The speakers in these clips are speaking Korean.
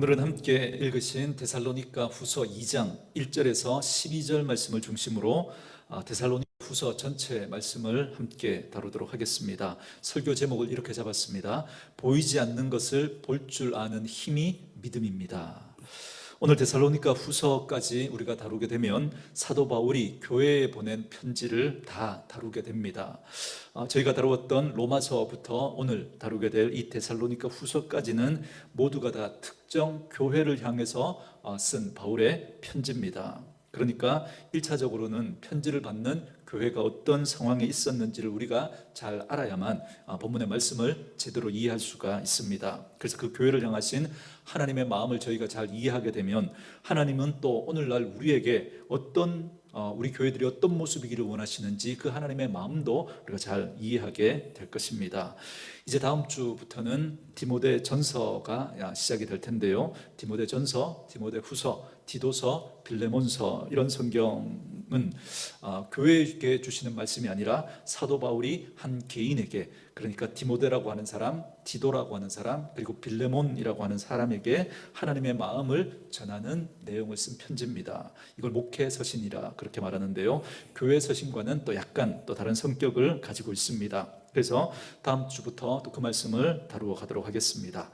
오늘은 함께 읽으신 데살로니가 후서 2장 1절에서 12절 말씀을 중심으로 데살로니가 후서 전체 말씀을 함께 다루도록 하겠습니다. 설교 제목을 이렇게 잡았습니다. 보이지 않는 것을 볼 줄 아는 힘이 믿음입니다. 오늘 데살로니가 후서까지 우리가 다루게 되면 사도 바울이 교회에 보낸 편지를 다 다루게 됩니다. 저희가 다루었던 로마서부터 오늘 다루게 될 이 데살로니가 후서까지는 모두가 다 특정 교회를 향해서 쓴 바울의 편지입니다. 그러니까 1차적으로는 편지를 받는 교회가 어떤 상황에 있었는지를 우리가 잘 알아야만 본문의 말씀을 제대로 이해할 수가 있습니다. 그래서 그 교회를 향하신 하나님의 마음을 저희가 잘 이해하게 되면 하나님은 또 오늘날 우리에게 우리 교회들이 어떤 모습이기를 원하시는지 그 하나님의 마음도 우리가 잘 이해하게 될 것입니다. 이제 다음 주부터는 디모데 전서가 시작이 될 텐데요. 디모데 전서, 디모데 후서, 디도서, 빌레몬서 이런 성경은 교회에게 주시는 말씀이 아니라 사도 바울이 한 개인에게, 그러니까 디모데라고 하는 사람, 디도라고 하는 사람, 그리고 빌레몬이라고 하는 사람에게 하나님의 마음을 전하는 내용을 쓴 편지입니다. 이걸 목회 서신이라 그렇게 말하는데요. 교회 서신과는 또 약간 또 다른 성격을 가지고 있습니다. 그래서 다음 주부터 또 그 말씀을 다루어 가도록 하겠습니다.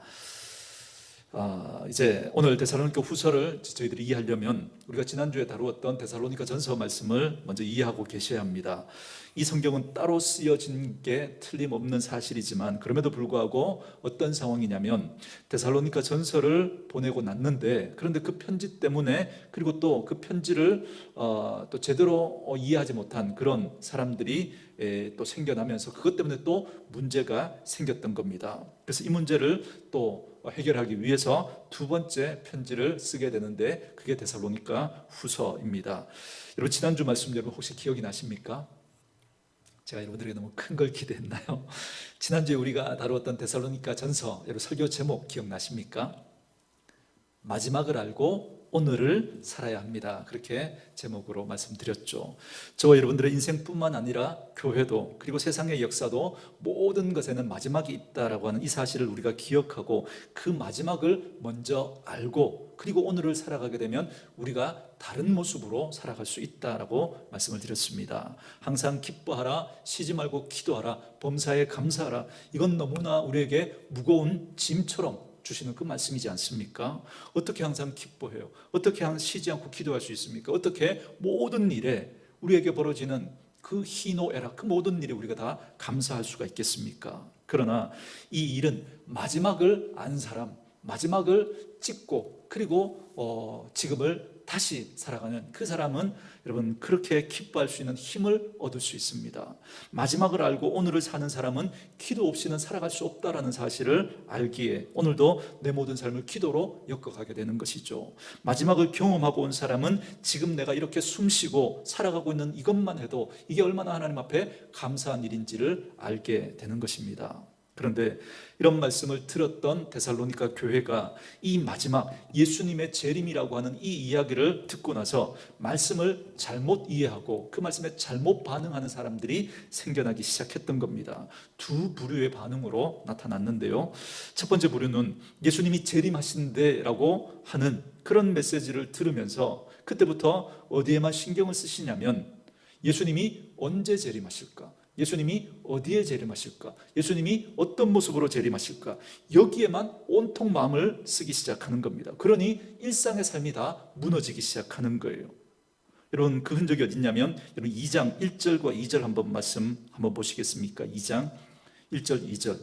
이제 오늘 데살로니가 후서를 저희들이 이해하려면 우리가 지난주에 다루었던 데살로니가 전서 말씀을 먼저 이해하고 계셔야 합니다. 이 성경은 따로 쓰여진 게 틀림없는 사실이지만 그럼에도 불구하고 어떤 상황이냐면 데살로니가 전서를 보내고 났는데, 그런데 그 편지 때문에, 그리고 또 그 편지를 또 제대로 이해하지 못한 그런 사람들이 또 생겨나면서 그것 때문에 또 문제가 생겼던 겁니다. 그래서 이 문제를 또 해결하기 위해서 두 번째 편지를 쓰게 되는데 그게 데살로니가 후서입니다. 여러분, 지난주 말씀 여러분 혹시 기억이 나십니까? 제가 여러분들에게 너무 큰 걸 기대했나요? 지난주에 우리가 다루었던 데살로니가 전서, 여러분 설교 제목 기억나십니까? 마지막을 알고 오늘을 살아야 합니다. 그렇게 제목으로 말씀드렸죠. 저와 여러분들의 인생뿐만 아니라 교회도, 그리고 세상의 역사도 모든 것에는 마지막이 있다라고 하는 이 사실을 우리가 기억하고 그 마지막을 먼저 알고 그리고 오늘을 살아가게 되면 우리가 다른 모습으로 살아갈 수 있다라고 말씀을 드렸습니다. 항상 기뻐하라, 쉬지 말고 기도하라, 범사에 감사하라. 이건 너무나 우리에게 무거운 짐처럼 주시는 그 말씀이지 않습니까? 어떻게 항상 기뻐해요? 어떻게 항상 쉬지 않고 기도할 수 있습니까? 어떻게 모든 일에 우리에게 벌어지는 그 희노애락, 그 모든 일에 우리가 다 감사할 수가 있겠습니까? 그러나 이 일은 마지막을 안 사람, 마지막을 찍고 그리고 지금을 다시 살아가는 그 사람은 여러분 그렇게 기뻐할 수 있는 힘을 얻을 수 있습니다. 마지막을 알고 오늘을 사는 사람은 기도 없이는 살아갈 수 없다라는 사실을 알기에 오늘도 내 모든 삶을 기도로 엮어가게 되는 것이죠. 마지막을 경험하고 온 사람은 지금 내가 이렇게 숨쉬고 살아가고 있는 이것만 해도 이게 얼마나 하나님 앞에 감사한 일인지를 알게 되는 것입니다. 그런데 이런 말씀을 들었던 데살로니가 교회가 이 마지막 예수님의 재림이라고 하는 이 이야기를 듣고 나서 말씀을 잘못 이해하고 그 말씀에 잘못 반응하는 사람들이 생겨나기 시작했던 겁니다. 두 부류의 반응으로 나타났는데요. 첫 번째 부류는 예수님이 재림하신대라고 하는 그런 메시지를 들으면서 그때부터 어디에만 신경을 쓰시냐면 예수님이 언제 재림하실까? 예수님이 어디에 재림하실까? 예수님이 어떤 모습으로 재림하실까? 여기에만 온통 마음을 쓰기 시작하는 겁니다. 그러니 일상의 삶이 다 무너지기 시작하는 거예요. 여러분 그 흔적이 어디 있냐면 여러분 2장 1절과 2절 한번 말씀 한번 보시겠습니까? 2장 1절 2절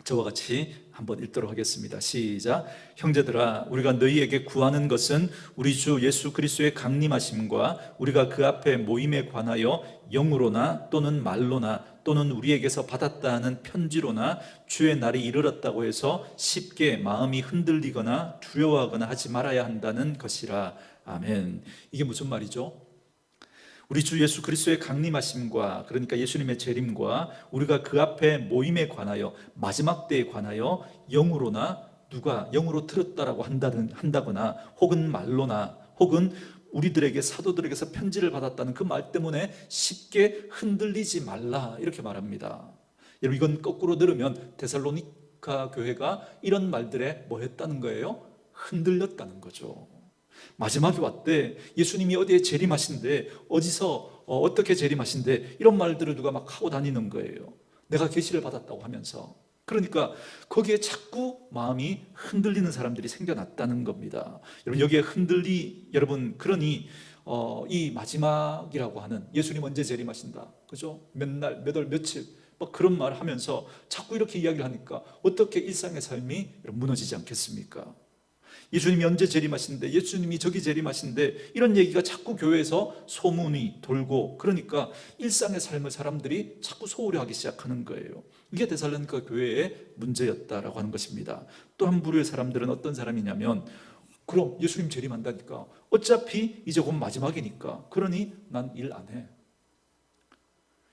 저와 같이 한번 읽도록 하겠습니다. 시작. 형제들아, 우리가 너희에게 구하는 것은 우리 주 예수 그리스도의 강림하심과 우리가 그 앞에 모임에 관하여 영으로나 또는 말로나 또는 우리에게서 받았다 하는 편지로나 주의 날이 이르렀다고 해서 쉽게 마음이 흔들리거나 두려워하거나 하지 말아야 한다는 것이라. 아멘. 이게 무슨 말이죠? 우리 주 예수 그리스도의 강림하심과, 그러니까 예수님의 재림과 우리가 그 앞에 모임에 관하여, 마지막 때에 관하여 영으로나, 누가 영으로 들었다라고 한다거나 혹은 말로나 혹은 우리들에게 사도들에게서 편지를 받았다는 그 말 때문에 쉽게 흔들리지 말라, 이렇게 말합니다. 여러분 이건 거꾸로 들으면 데살로니가 교회가 이런 말들에 뭐 했다는 거예요? 흔들렸다는 거죠. 마지막에 왔대. 예수님이 어디에 재림하신대, 어디서 어떻게 재림하신대, 이런 말들을 누가 막 하고 다니는 거예요. 내가 계시를 받았다고 하면서. 그러니까 거기에 자꾸 마음이 흔들리는 사람들이 생겨났다는 겁니다. 여러분, 여기에 여러분, 그러니 이 마지막이라고 하는, 예수님 언제 재림하신다, 그죠? 몇 날, 몇 월, 며칠, 뭐 그런 말 하면서 자꾸 이렇게 이야기를 하니까 어떻게 일상의 삶이 무너지지 않겠습니까? 예수님이 언제 재림하신대, 예수님이 저기 재림하신대, 이런 얘기가 자꾸 교회에서 소문이 돌고, 그러니까 일상의 삶을 사람들이 자꾸 소홀히 하기 시작하는 거예요. 이게 데살로니가 교회의 문제였다라고 하는 것입니다. 또 한 부류의 사람들은 어떤 사람이냐면, 그럼 예수님 재림한다니까, 어차피 이제 곧 마지막이니까, 그러니 난 일 안 해,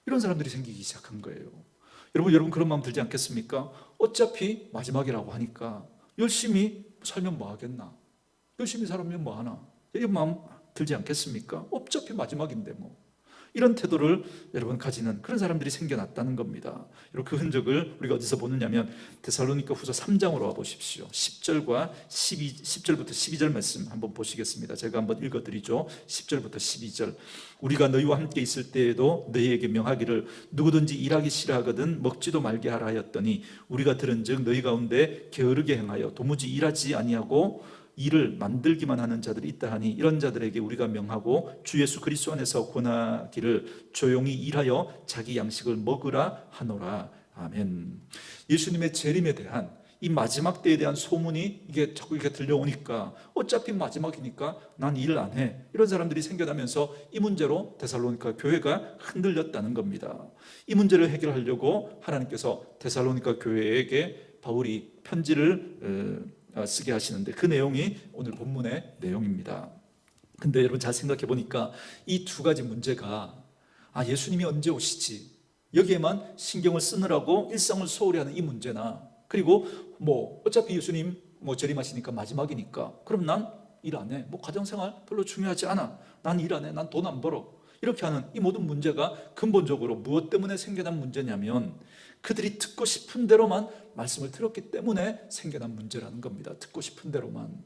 이런 사람들이 생기기 시작한 거예요. 여러분 그런 마음 들지 않겠습니까? 어차피 마지막이라고 하니까 열심히 살면 뭐 하겠나, 열심히 살면 뭐 하나, 이런 마음 들지 않겠습니까? 어차피 마지막인데 뭐, 이런 태도를 여러분 가지는 그런 사람들이 생겨났다는 겁니다. 여러분, 그 흔적을 우리가 어디서 보느냐면 데살로니가 후서 3장으로 와보십시오. 10절부터 12절 말씀 한번 보시겠습니다. 제가 한번 읽어드리죠. 10절부터 12절. 우리가 너희와 함께 있을 때에도 너희에게 명하기를 누구든지 일하기 싫어하거든 먹지도 말게 하라 하였더니, 우리가 들은즉 너희 가운데 게으르게 행하여 도무지 일하지 아니하고 일을 만들기만 하는 자들이 있다 하니, 이런 자들에게 우리가 명하고 주 예수 그리스도 안에서 권하기를 조용히 일하여 자기 양식을 먹으라 하노라. 아멘. 예수님의 재림에 대한 이 마지막 때에 대한 소문이 이게 자꾸 이렇게 들려오니까 어차피 마지막이니까 난 일 안 해, 이런 사람들이 생겨나면서 이 문제로 데살로니가 교회가 흔들렸다는 겁니다. 이 문제를 해결하려고 하나님께서 데살로니가 교회에게 바울이 편지를 쓰게 하시는데, 그 내용이 오늘 본문의 내용입니다. 근데 여러분 잘 생각해 보니까 이 두 가지 문제가, 예수님이 언제 오시지, 여기에만 신경을 쓰느라고 일상을 소홀히 하는 이 문제나, 그리고 뭐 어차피 예수님 재림하시니까 마지막이니까 그럼 난 일 안 해, 가정생활 별로 중요하지 않아, 난 일 안 해, 난 돈 안 벌어, 이렇게 하는 이 모든 문제가 근본적으로 무엇 때문에 생겨난 문제냐면, 그들이 듣고 싶은 대로만 말씀을 들었기 때문에 생겨난 문제라는 겁니다. 듣고 싶은 대로만.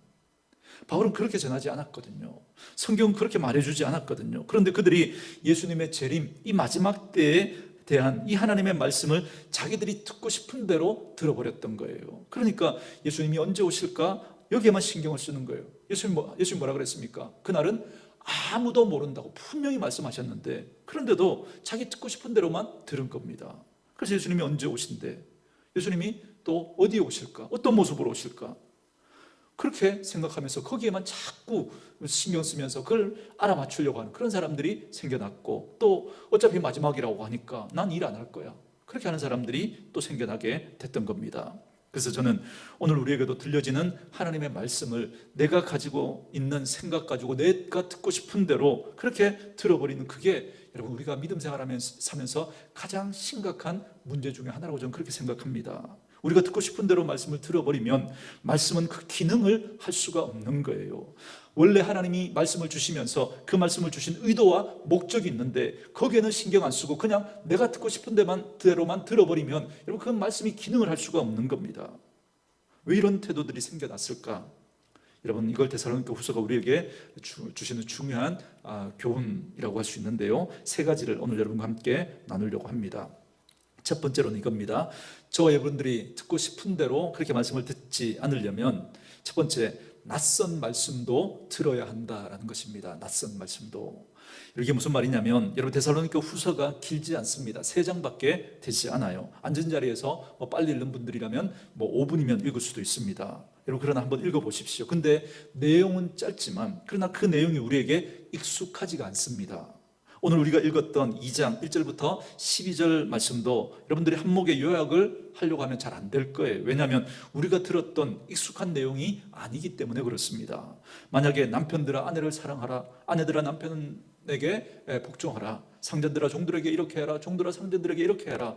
바울은 그렇게 전하지 않았거든요. 성경은 그렇게 말해주지 않았거든요. 그런데 그들이 예수님의 재림, 이 마지막 때에 대한 이 하나님의 말씀을 자기들이 듣고 싶은 대로 들어버렸던 거예요. 그러니까 예수님이 언제 오실까, 여기에만 신경을 쓰는 거예요. 예수님 뭐라 그랬습니까? 그날은 아무도 모른다고 분명히 말씀하셨는데, 그런데도 자기 듣고 싶은 대로만 들은 겁니다. 그래서 예수님이 언제 오신대, 예수님이 또 어디에 오실까, 어떤 모습으로 오실까, 그렇게 생각하면서 거기에만 자꾸 신경 쓰면서 그걸 알아맞추려고 하는 그런 사람들이 생겨났고, 또 어차피 마지막이라고 하니까 난 일 안 할 거야, 그렇게 하는 사람들이 또 생겨나게 됐던 겁니다. 그래서 저는 오늘 우리에게도 들려지는 하나님의 말씀을 내가 가지고 있는 생각 가지고 내가 듣고 싶은 대로 그렇게 들어버리는, 그게 여러분 우리가 믿음 생활하면서 가장 심각한 문제 중에 하나라고 저는 그렇게 생각합니다. 우리가 듣고 싶은 대로 말씀을 들어버리면 말씀은 그 기능을 할 수가 없는 거예요. 원래 하나님이 말씀을 주시면서 그 말씀을 주신 의도와 목적이 있는데 거기에는 신경 안 쓰고 그냥 내가 듣고 싶은 대로만 들어버리면 여러분 그 말씀이 기능을 할 수가 없는 겁니다. 왜 이런 태도들이 생겨났을까? 여러분, 이걸 데살로니가 후서가 우리에게 주시는 중요한 교훈이라고 할 수 있는데요, 세 가지를 오늘 여러분과 함께 나누려고 합니다. 첫 번째로는 이겁니다. 저와 여러분들이 듣고 싶은 대로 그렇게 말씀을 듣지 않으려면 첫 번째, 낯선 말씀도 들어야 한다라는 것입니다. 낯선 말씀도. 이게 무슨 말이냐면, 여러분 데살로니가 후서가 길지 않습니다. 3장밖에 되지 않아요. 앉은 자리에서 빨리 읽는 분들이라면 5분이면 읽을 수도 있습니다. 여러분 그러나 한번 읽어보십시오. 근데 내용은 짧지만 그러나 그 내용이 우리에게 익숙하지가 않습니다. 오늘 우리가 읽었던 2장 1절부터 12절 말씀도 여러분들이 한목에 요약을 하려고 하면 잘 안 될 거예요. 왜냐하면 우리가 들었던 익숙한 내용이 아니기 때문에 그렇습니다. 만약에 남편들아 아내를 사랑하라, 아내들아 남편에게 복종하라, 상전들아 종들에게 이렇게 해라, 종들아 상전들에게 이렇게 해라,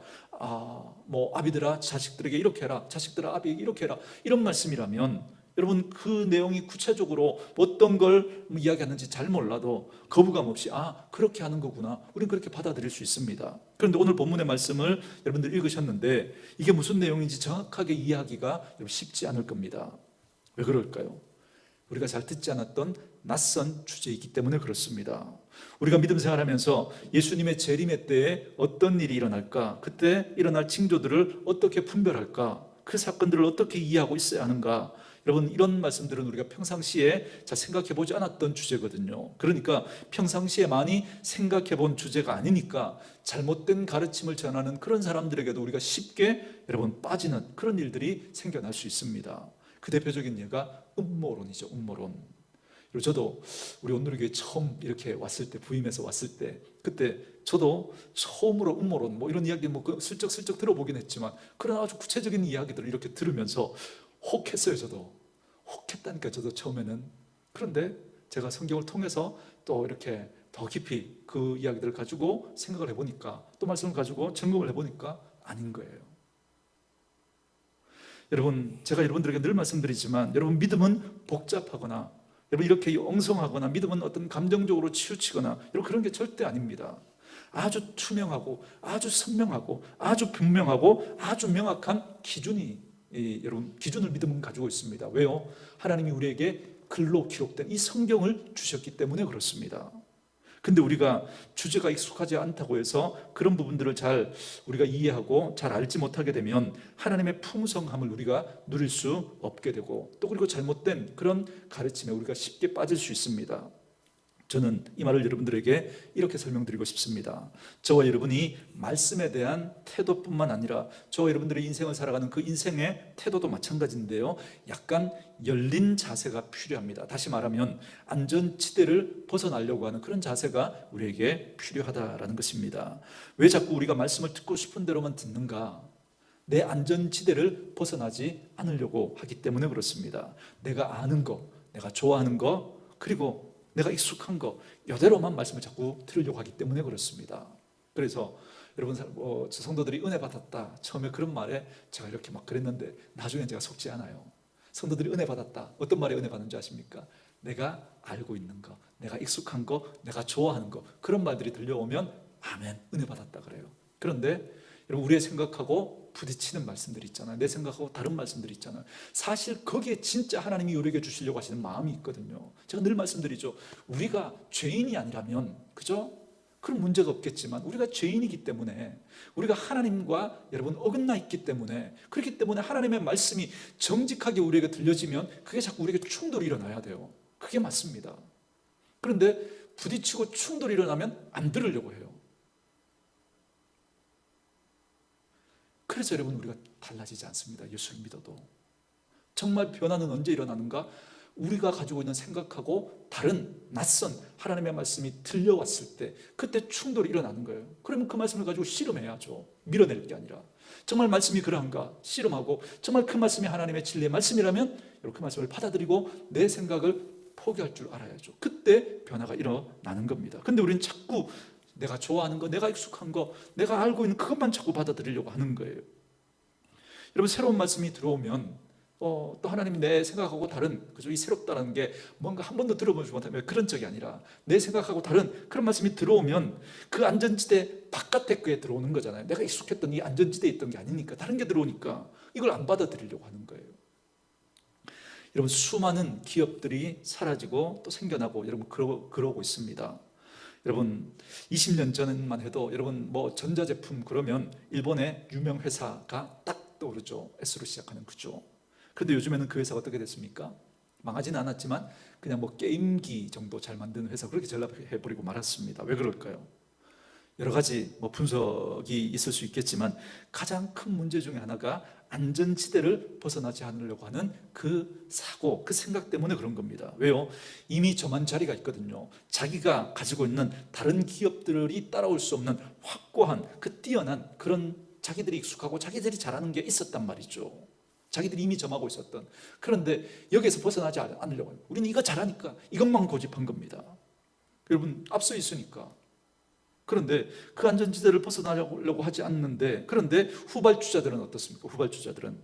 아비들아 자식들에게 이렇게 해라, 자식들아 아비에게 이렇게 해라, 이런 말씀이라면 여러분 그 내용이 구체적으로 어떤 걸 이야기하는지 잘 몰라도 거부감 없이 그렇게 하는 거구나, 우리는 그렇게 받아들일 수 있습니다. 그런데 오늘 본문의 말씀을 여러분들 읽으셨는데 이게 무슨 내용인지 정확하게 이해하기가 쉽지 않을 겁니다. 왜 그럴까요? 우리가 잘 듣지 않았던 낯선 주제이기 때문에 그렇습니다. 우리가 믿음 생활하면서 예수님의 재림의 때에 어떤 일이 일어날까? 그때 일어날 징조들을 어떻게 분별할까? 그 사건들을 어떻게 이해하고 있어야 하는가? 여러분, 이런 말씀들은 우리가 평상시에 잘 생각해 보지 않았던 주제거든요. 그러니까 평상시에 많이 생각해 본 주제가 아니니까 잘못된 가르침을 전하는 그런 사람들에게도 우리가 쉽게 여러분 빠지는 그런 일들이 생겨날 수 있습니다. 그 대표적인 예가 음모론이죠. 음모론. 그리고 저도 우리 온누리교회 처음 이렇게 왔을 때, 부임해서 왔을 때, 그때 저도 처음으로 음모론 뭐 이런 이야기 뭐 슬쩍슬쩍 들어보긴 했지만 그런 아주 구체적인 이야기들을 이렇게 들으면서 혹했어요. 저도 혹했다니까, 저도 처음에는. 그런데 제가 성경을 통해서 또 이렇게 더 깊이 그 이야기들을 가지고 생각을 해보니까, 또 말씀을 가지고 점검을 해보니까 아닌 거예요. 여러분, 제가 여러분들에게 늘 말씀드리지만, 여러분, 믿음은 복잡하거나 여러분 이렇게 엉성하거나, 믿음은 어떤 감정적으로 치우치거나 여러분 그런 게 절대 아닙니다. 아주 투명하고 아주 선명하고 아주 분명하고 아주 명확한 기준이, 여러분, 기준을 믿음은 가지고 있습니다. 왜요? 하나님이 우리에게 글로 기록된 이 성경을 주셨기 때문에 그렇습니다. 근데 우리가 주제가 익숙하지 않다고 해서 그런 부분들을 잘 우리가 이해하고 잘 알지 못하게 되면 하나님의 풍성함을 우리가 누릴 수 없게 되고, 또 그리고 잘못된 그런 가르침에 우리가 쉽게 빠질 수 있습니다. 저는 이 말을 여러분들에게 이렇게 설명드리고 싶습니다. 저와 여러분이 말씀에 대한 태도뿐만 아니라 저와 여러분들의 인생을 살아가는 그 인생의 태도도 마찬가지인데요, 약간 열린 자세가 필요합니다. 다시 말하면 안전지대를 벗어나려고 하는 그런 자세가 우리에게 필요하다라는 것입니다. 왜 자꾸 우리가 말씀을 듣고 싶은 대로만 듣는가? 내 안전지대를 벗어나지 않으려고 하기 때문에 그렇습니다. 내가 아는 거, 내가 좋아하는 거, 그리고 내가 익숙한 거 이대로만 말씀을 자꾸 들으려고 하기 때문에 그렇습니다. 그래서 여러분, 저 성도들이 은혜 받았다, 처음에 그런 말에 제가 이렇게 막 그랬는데 나중에 제가 속지 않아요. 성도들이 은혜 받았다, 어떤 말에 은혜 받는 줄 아십니까? 내가 알고 있는 거, 내가 익숙한 거, 내가 좋아하는 거, 그런 말들이 들려오면 아멘, 은혜 받았다 그래요. 그런데 여러분, 우리의 생각하고 부딪히는 말씀들이 있잖아요. 내 생각하고 다른 말씀들이 있잖아요. 사실 거기에 진짜 하나님이 우리에게 주시려고 하시는 마음이 있거든요. 제가 늘 말씀드리죠. 우리가 죄인이 아니라면, 그죠? 그런 문제가 없겠지만 우리가 죄인이기 때문에, 우리가 하나님과 여러분 어긋나 있기 때문에, 그렇기 때문에 하나님의 말씀이 정직하게 우리에게 들려지면 그게 자꾸 우리에게 충돌이 일어나야 돼요. 그게 맞습니다. 그런데 부딪히고 충돌이 일어나면 안 들으려고 해요. 그래서 여러분, 우리가 달라지지 않습니다. 예수를 믿어도. 정말 변화는 언제 일어나는가? 우리가 가지고 있는 생각하고 다른 낯선 하나님의 말씀이 들려왔을 때, 그때 충돌이 일어나는 거예요. 그러면 그 말씀을 가지고 씨름해야죠. 밀어낼 게 아니라. 정말 말씀이 그러한가 씨름하고, 정말 그 말씀이 하나님의 진리의 말씀이라면 그 말씀을 받아들이고 내 생각을 포기할 줄 알아야죠. 그때 변화가 일어나는 겁니다. 근데 우리는 자꾸 내가 좋아하는 거, 내가 익숙한 거, 내가 알고 있는 그것만 자꾸 받아들이려고 하는 거예요. 여러분, 새로운 말씀이 들어오면 또 하나님이 내 생각하고 다른, 그죠? 이 새롭다는 게 뭔가 한 번도 들어보지 못하면 그런 적이 아니라, 내 생각하고 다른 그런 말씀이 들어오면 그 안전지대 바깥에 게 들어오는 거잖아요. 내가 익숙했던 이 안전지대에 있던 게 아니니까, 다른 게 들어오니까 이걸 안 받아들이려고 하는 거예요. 여러분, 수많은 기업들이 사라지고 또 생겨나고 여러분 그러고 있습니다. 여러분, 20년 전만 해도 여러분 뭐 전자제품 그러면 일본의 유명 회사가 딱 떠오르죠. S로 시작하는, 그죠? 그런데 요즘에는 그 회사가 어떻게 됐습니까? 망하지는 않았지만 그냥 뭐 게임기 정도 잘 만드는 회사, 그렇게 전락해버리고 말았습니다. 왜 그럴까요? 여러 가지 뭐 분석이 있을 수 있겠지만 가장 큰 문제 중에 하나가 안전지대를 벗어나지 않으려고 하는 그 사고, 그 생각 때문에 그런 겁니다. 왜요? 이미 점한 자리가 있거든요. 자기가 가지고 있는 다른 기업들이 따라올 수 없는 확고한, 그 뛰어난 그런, 자기들이 익숙하고 자기들이 잘하는 게 있었단 말이죠. 자기들이 이미 점하고 있었던. 그런데 여기에서 벗어나지 않으려고 해요. 우리는 이거 잘하니까 이것만 고집한 겁니다. 여러분, 앞서 있으니까. 그런데 그 안전지대를 벗어나려고 하지 않는데, 그런데 후발주자들은 어떻습니까? 후발주자들은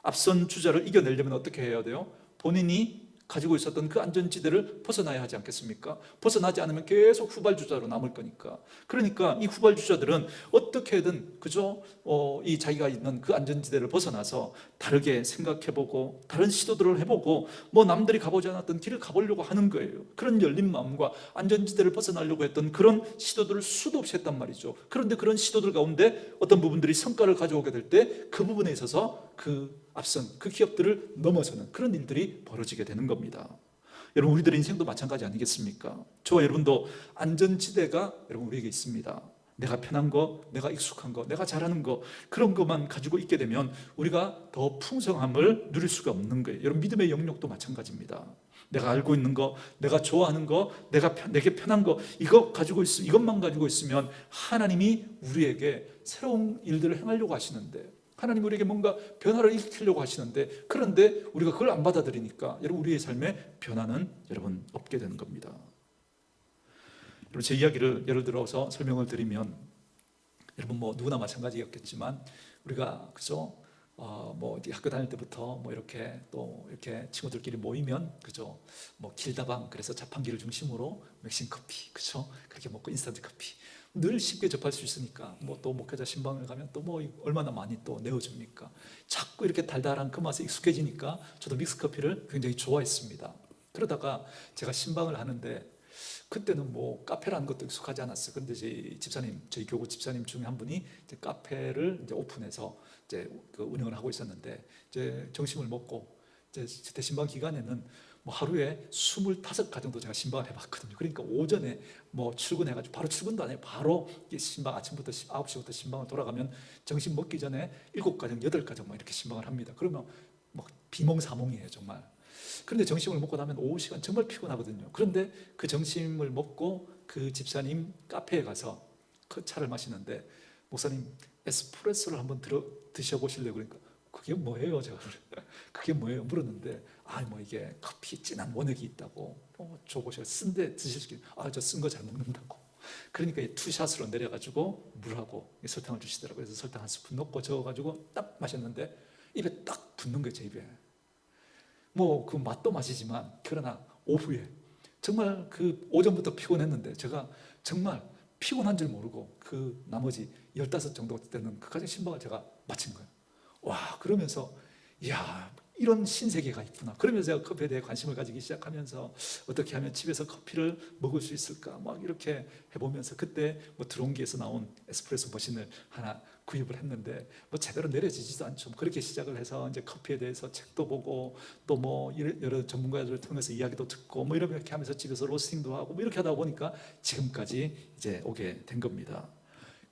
앞선 주자를 이겨내려면 어떻게 해야 돼요? 본인이 가지고 있었던 그 안전지대를 벗어나야 하지 않겠습니까? 벗어나지 않으면 계속 후발주자로 남을 거니까. 그러니까 이 후발주자들은 어떻게든 그저 이 자기가 있는 그 안전지대를 벗어나서 다르게 생각해보고 다른 시도들을 해보고 뭐 남들이 가보지 않았던 길을 가보려고 하는 거예요. 그런 열린 마음과 안전지대를 벗어나려고 했던 그런 시도들을 수도 없이 했단 말이죠. 그런데 그런 시도들 가운데 어떤 부분들이 성과를 가져오게 될 때 그 부분에 있어서 그 앞선 그 기업들을 넘어서는 그런 일들이 벌어지게 되는 겁니다. 여러분, 우리들의 인생도 마찬가지 아니겠습니까? 저와 여러분도 안전지대가 여러분 우리에게 있습니다. 내가 편한 거, 내가 익숙한 거, 내가 잘하는 거, 그런 것만 가지고 있게 되면 우리가 더 풍성함을 누릴 수가 없는 거예요. 여러분, 믿음의 영역도 마찬가지입니다. 내가 알고 있는 거, 내가 좋아하는 거, 내게 편한 거, 이것만 가지고 있으면 하나님이 우리에게 새로운 일들을 행하려고 하시는데, 하나님 우리에게 뭔가 변화를 일으키려고 하시는데, 그런데 우리가 그걸 안 받아들이니까 여러분 우리의 삶에 변화는 여러분 없게 되는 겁니다. 여러분, 제 이야기를 예를 들어서 설명을 드리면, 여러분 뭐 누구나 마찬가지였겠지만 우리가 그죠? 뭐 학교 다닐 때부터 뭐 이렇게 또 이렇게 친구들끼리 모이면 그죠? 뭐 길다방, 그래서 자판기를 중심으로 맥심 커피, 그죠? 그렇게 먹고 인스턴트 커피 늘 쉽게 접할 수 있으니까, 뭐 또 목회자 신방을 가면 또 뭐 얼마나 많이 또 내어줍니까? 자꾸 이렇게 달달한 그 맛에 익숙해지니까 저도 믹스 커피를 굉장히 좋아했습니다. 그러다가 제가 신방을 하는데, 그때는 뭐 카페라는 것도 익숙하지 않았어요. 그런데 저희 교구 집사님 중에 한 분이 이제 카페를 이제 오픈해서 이제 그 운영을 하고 있었는데, 이제 점심을 먹고 이제 대신방 기간에는 뭐 하루에 25가정도 제가 신방을 해봤거든요. 그러니까 오전에 뭐 출근해가지고 바로 출근도 안 해요. 바로 신방 아침부터 9시부터 신방을 돌아가면 점심 먹기 전에 7가정, 8가정 막 이렇게 신방을 합니다. 그러면 뭐 비몽사몽이에요, 정말. 그런데 점심을 먹고 나면 오후 시간 정말 피곤하거든요. 그런데 그 점심을 먹고 그 집사님 카페에 가서 그 차를 마시는데, 목사님 에스프레소를 한번 드셔보실래요? 그러니까 그게 뭐예요? 제가 그게 뭐예요? 물었는데, 뭐 이게 커피 진한 원액이 있다고 줘보셔. 쓴데 드시길, 저 쓴 거 잘 먹는다고. 그러니까 이 투샷으로 내려가지고 물하고 설탕을 주시더라고요. 그래서 설탕 한 스푼 넣고 저어가지고 딱 마셨는데 입에 딱 붙는 거예요, 제 입에. 뭐 그 맛도 맛이지만, 그러나 오후에 정말 그 오전부터 피곤했는데 제가 정말 피곤한 줄 모르고 그 나머지 15 정도 되는 그까지 신방을 제가 마친 거예요. 와, 그러면서 이야, 이런 신세계가 있구나. 그러면서 제가 커피에 대해 관심을 가지기 시작하면서 어떻게 하면 집에서 커피를 먹을 수 있을까 막 이렇게 해보면서, 그때 뭐 드론기에서 나온 에스프레소 머신을 하나 구입을 했는데 뭐 제대로 내려지지도 않죠. 그렇게 시작을 해서 이제 커피에 대해서 책도 보고 또 뭐 여러 전문가들을 통해서 이야기도 듣고 뭐 이렇게 하면서 집에서 로스팅도 하고 뭐 이렇게 하다 보니까 지금까지 이제 오게 된 겁니다.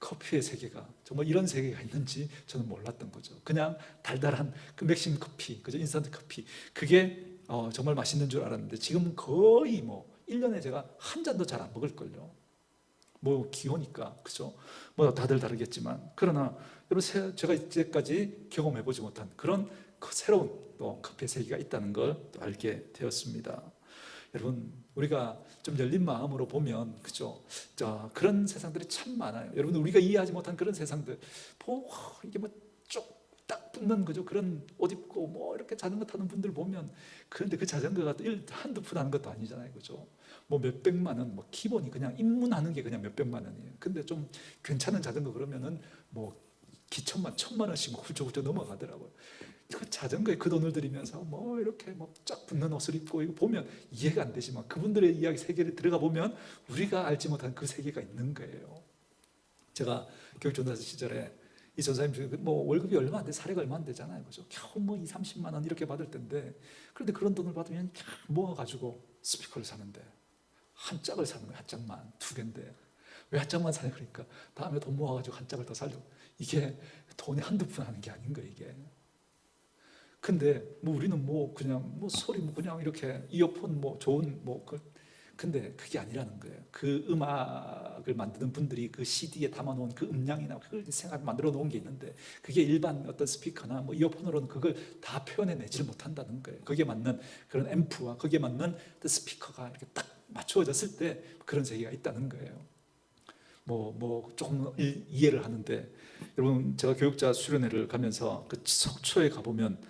커피의 세계가 정말 이런 세계가 있는지 저는 몰랐던 거죠. 그냥 달달한 그 맥심 커피, 그죠? 인스턴트 커피, 그게 정말 맛있는 줄 알았는데 지금은 거의 뭐 1년에 제가 한 잔도 잘 안 먹을걸요. 뭐 기호니까, 그죠? 뭐 다들 다르겠지만, 그러나 여러분, 제가 이제까지 경험해보지 못한 그런 새로운 또 커피의 세계가 있다는 걸 또 알게 되었습니다. 여러분, 우리가 좀 열린 마음으로 보면, 그죠? 그런 세상들이 참 많아요. 여러분, 우리가 이해하지 못한 그런 세상들, 이게 뭐 쭉 딱 붙는, 그죠? 그런 옷 입고 뭐 이렇게 자전거 타는 분들 보면, 그런데 그 자전거가 한두 푼 하는 것도 아니잖아요, 그죠? 뭐 몇백만 원, 뭐 기본이 그냥 입문하는 게 그냥 몇백만 원이에요. 근데 좀 괜찮은 자전거 그러면은 뭐 기천만, 1,000만 원씩 뭐 훌쩍훌쩍 넘어가더라고요. 그 자전거에 그 돈을 들이면서 뭐 이렇게 뭐 쫙 붙는 옷을 입고, 이거 보면 이해가 안 되지만 그분들의 이야기 세계를 들어가 보면 우리가 알지 못한 그 세계가 있는 거예요. 제가 교육전도사 시절에 이 전사님 중에 뭐 월급이 얼마 안 돼, 사례가 얼마 안 되잖아요, 그죠? 겨우 뭐 2-30만 원 이렇게 받을 텐데, 그런데 그런 돈을 받으면 모아가지고 스피커를 사는데 한 짝을 사는 거예요. 한 짝만, 2개인데 왜 한 짝만 사냐, 그러니까 다음에 돈 모아가지고 한 짝을 더 살려고. 이게 돈이 한두 푼 하는 게 아닌 거예요, 이게. 근데 뭐 우리는 뭐 그냥 뭐 소리 뭐 그냥 이렇게 이어폰 뭐 좋은 뭐 근데 그게 아니라는 거예요. 그 음악을 만드는 분들이 그 CD에 담아놓은 그 음량이나 그걸 생각 만들어 놓은 게 있는데, 그게 일반 어떤 스피커나 뭐 이어폰으로는 그걸 다 표현해내지를 못한다는 거예요. 거기에 맞는 그런 앰프와 거기에 맞는 스피커가 이렇게 딱 맞추어졌을 때 그런 세계가 있다는 거예요. 뭐 조금 이해를 하는데, 여러분, 제가 교육자 수련회를 가면서 그 속초에 가보면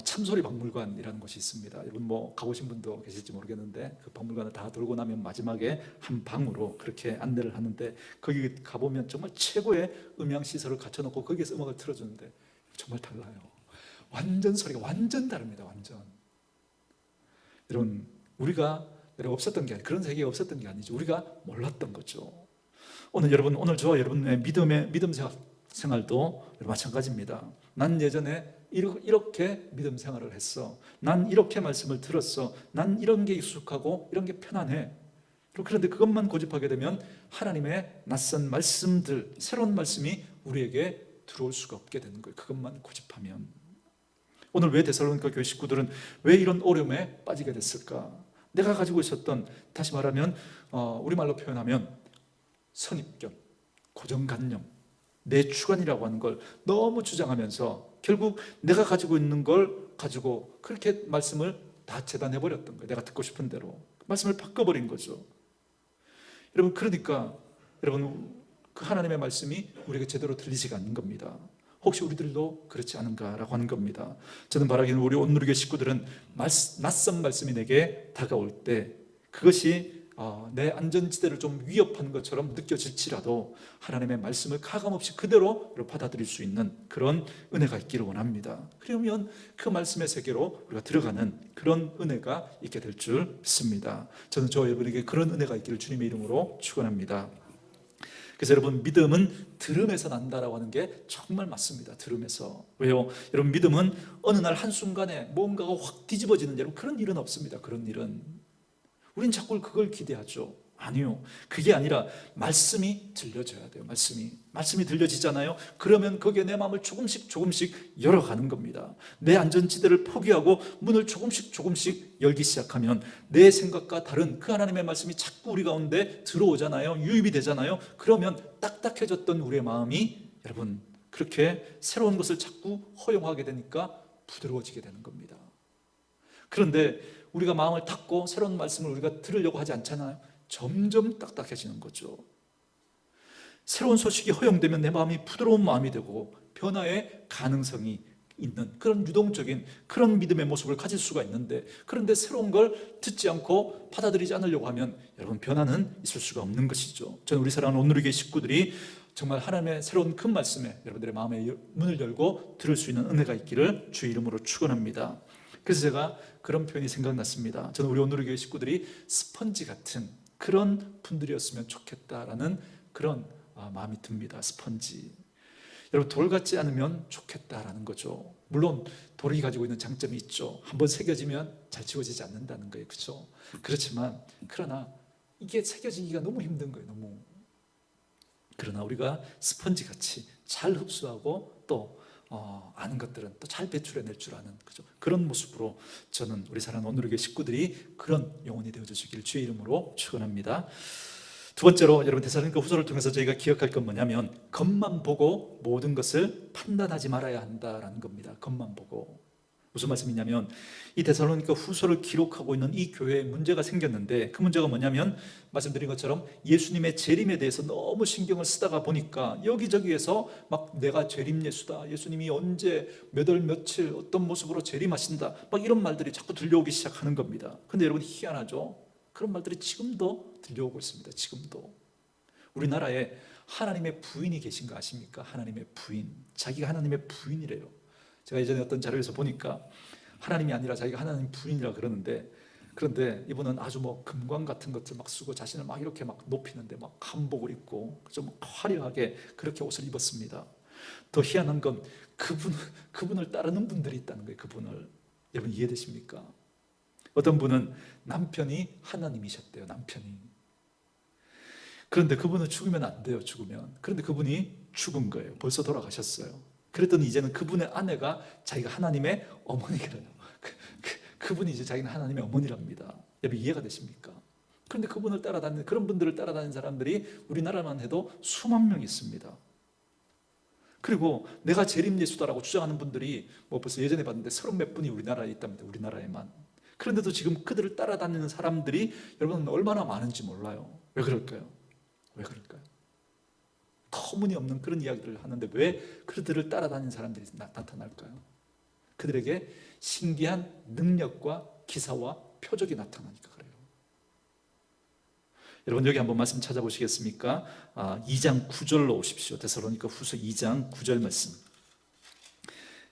참소리 박물관이라는 곳이 있습니다. 여러분 뭐 가보신 분도 계실지 모르겠는데 그 박물관을 다 돌고 나면 마지막에 한 방으로 그렇게 안내를 하는데 거기 가보면 정말 최고의 음향 시설을 갖춰놓고 거기에서 음악을 틀어주는데 정말 달라요. 완전 소리가 완전 다릅니다. 완전. 여러분 우리가 없었던 게 그런 세계가 없었던 게 아니죠. 우리가 몰랐던 거죠. 오늘 저와 여러분의 믿음 생활도 마찬가지입니다. 난 예전에 이렇게 믿음 생활을 했어. 난 이렇게 말씀을 들었어. 난 이런 게 익숙하고 이런 게 편안해. 그런데 그것만 고집하게 되면 하나님의 낯선 말씀들, 새로운 말씀이 우리에게 들어올 수가 없게 되는 거예요. 그것만 고집하면. 오늘 왜 데살로니가 교회 식구들은 왜 이런 어려움에 빠지게 됐을까? 내가 가지고 있었던, 다시 말하면 우리말로 표현하면 선입견, 고정관념, 내 주관이라고 하는 걸 너무 주장하면서 결국 내가 가지고 있는 걸 가지고 그렇게 말씀을 다 재단해버렸던 거예요. 내가 듣고 싶은 대로 말씀을 바꿔버린 거죠. 여러분 그러니까 여러분 그 하나님의 말씀이 우리에게 제대로 들리지가 않는 겁니다. 혹시 우리들도 그렇지 않은가라고 하는 겁니다. 저는 바라기는 우리 온누리교회 식구들은 낯선 말씀이 내게 다가올 때 그것이 내 안전지대를 좀 위협하는 것처럼 느껴질지라도 하나님의 말씀을 가감없이 그대로 받아들일 수 있는 그런 은혜가 있기를 원합니다. 그러면 그 말씀의 세계로 우리가 들어가는 그런 은혜가 있게 될 줄 믿습니다. 저는 저와 여러분에게 그런 은혜가 있기를 주님의 이름으로 축원합니다. 그래서 여러분 믿음은 들음에서 난다라고 하는 게 정말 맞습니다. 들음에서. 왜요? 여러분 믿음은 어느 날 한순간에 뭔가가 확 뒤집어지는 여러분 그런 일은 없습니다. 그런 일은. 우린 자꾸 그걸 기대하죠. 아니요. 그게 아니라 말씀이 들려져야 돼요. 말씀이 들려지잖아요. 그러면 거기에 내 마음을 조금씩 열어가는 겁니다. 내 안전지대를 포기하고 문을 조금씩 열기 시작하면 내 생각과 다른 그 하나님의 말씀이 자꾸 우리 가운데 들어오잖아요. 유입이 되잖아요. 그러면 딱딱해졌던 우리의 마음이 여러분 그렇게 새로운 것을 자꾸 허용하게 되니까 부드러워지게 되는 겁니다. 그런데 우리가 마음을 닫고 새로운 말씀을 우리가 들으려고 하지 않잖아요. 점점 딱딱해지는 거죠. 새로운 소식이 허용되면 내 마음이 부드러운 마음이 되고 변화의 가능성이 있는 그런 유동적인 그런 믿음의 모습을 가질 수가 있는데, 그런데 새로운 걸 듣지 않고 받아들이지 않으려고 하면 여러분 변화는 있을 수가 없는 것이죠. 저는 우리 사랑하는 온누리교회 식구들이 정말 하나님의 새로운 큰 말씀에 여러분들의 마음의 문을 열고 들을 수 있는 은혜가 있기를 주의 이름으로 축원합니다. 그래서 제가 그런 표현이 생각났습니다. 저는 우리 온누리교회 식구들이 스펀지 같은 그런 분들이었으면 좋겠다라는 그런 마음이 듭니다. 스펀지. 여러분 돌 같지 않으면 좋겠다라는 거죠. 물론 돌이 가지고 있는 장점이 있죠. 한번 새겨지면 잘 지워지지 않는다는 거예요. 그렇죠? 그렇지만 그러나 이게 새겨지기가 너무 힘든 거예요. 너무. 그러나 우리가 스펀지 같이 잘 흡수하고 또 아는 것들은 또 잘 배출해낼 줄 아는 그죠? 그런 모습으로 저는 우리 사랑하는 온누리교회 식구들이 그런 영혼이 되어주시길 주의 이름으로 축원합니다. 두 번째로 여러분 데살로니가 후서를 통해서 저희가 기억할 건 뭐냐면 겉만 보고 모든 것을 판단하지 말아야 한다라는 겁니다. 겉만 보고. 무슨 말씀이냐면 이 데살로니가 후서를 기록하고 있는 이 교회에 문제가 생겼는데 그 문제가 뭐냐면 말씀드린 것처럼 예수님의 재림에 대해서 너무 신경을 쓰다가 보니까 여기저기에서 막 내가 재림 예수다, 예수님이 언제 몇 월 며칠 어떤 모습으로 재림하신다 막 이런 말들이 자꾸 들려오기 시작하는 겁니다. 근데 여러분 희한하죠? 그런 말들이 지금도 들려오고 있습니다. 지금도 우리나라에 하나님의 부인이 계신 거 아십니까? 하나님의 부인. 자기가 하나님의 부인이래요. 제가 예전에 어떤 자료에서 보니까 하나님이 아니라 자기가 하나님 부인이라 그러는데, 그런데 이분은 아주 뭐 금관 같은 것들 막 쓰고 자신을 막 이렇게 막 높이는데 막 한복을 입고 좀 화려하게 그렇게 옷을 입었습니다. 더 희한한 건 그분을 따르는 분들이 있다는 거예요. 그분을. 여러분 이해되십니까? 어떤 분은 남편이 하나님이셨대요. 남편이. 그런데 그분은 죽으면 안 돼요. 죽으면. 그런데 그분이 죽은 거예요. 벌써 돌아가셨어요. 그랬더니 이제는 그분의 아내가 자기가 하나님의 어머니래요. 그분이 이제 자기는 하나님의 어머니랍니다. 여러분 이해가 되십니까? 그런데 그분을 따라다니는 그런 분들을 따라다니는 사람들이 우리나라만 해도 수만 명 있습니다. 그리고 내가 재림 예수다라고 주장하는 분들이 뭐 벌써 예전에 봤는데 30몇 분이 우리나라에 있답니다. 우리나라에만. 그런데도 지금 그들을 따라다니는 사람들이 여러분 얼마나 많은지 몰라요. 왜 그럴까요? 왜 그럴까요? 터무니없는 그런 이야기들을 하는데 왜 그들을 따라다니는 사람들이 나타날까요? 그들에게 신기한 능력과 기사와 표적이 나타나니까 그래요. 여러분 여기 한번 말씀 찾아보시겠습니까? 2장 9절로 오십시오. 데살로니가 후서 2장 9절 말씀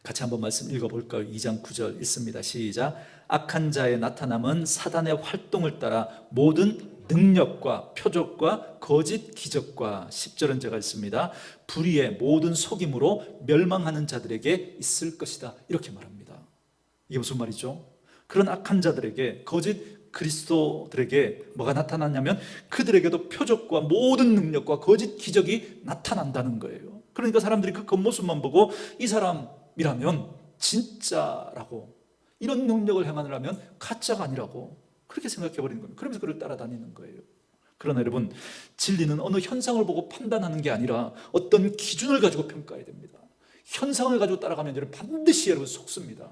같이 한번 말씀 읽어볼까요? 2장 9절 읽습니다. 시작. 악한 자의 나타남은 사단의 활동을 따라 모든 능력과 표적과 거짓 기적과 10절은 제가 읽습니다. 불의의 모든 속임으로 멸망하는 자들에게 있을 것이다. 이렇게 말합니다. 이게 무슨 말이죠? 그런 악한 자들에게, 거짓 그리스도들에게 뭐가 나타났냐면 그들에게도 표적과 모든 능력과 거짓 기적이 나타난다는 거예요. 그러니까 사람들이 그 겉모습만 보고 이 사람이라면 진짜라고, 이런 능력을 행하느라면 가짜가 아니라고 그렇게 생각해 버리는 겁니다. 그러면서 그를 따라다니는 거예요. 그러나 여러분, 진리는 어느 현상을 보고 판단하는 게 아니라 어떤 기준을 가지고 평가해야 됩니다. 현상을 가지고 따라가면 여러분 반드시 여러분 속습니다.